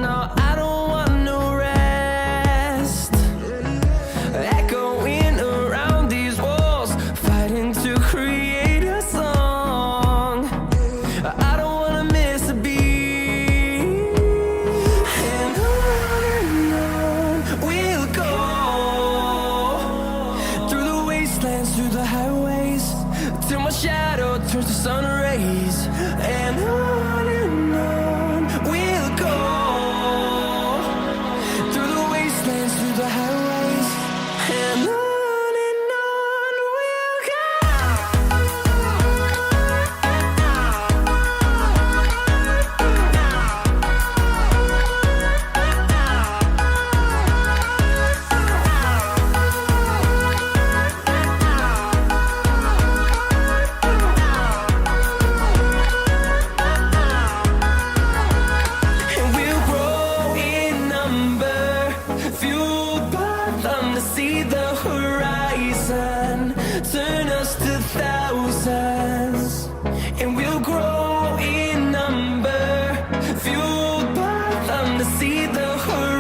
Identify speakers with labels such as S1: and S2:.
S1: No, I don't want no rest. Echoing around these walls, fighting to create a song. I don't wanna miss a beat. And on we'll go, through the wastelands, through the highways, till my shadow turns to sun rays. And on we'll go, through the wastelands, through the highways, and on we'll go. And we'll grow in number, fueled by them to see the horizon, turn us to thousands. And we'll grow in number, fueled by them to see the horizon.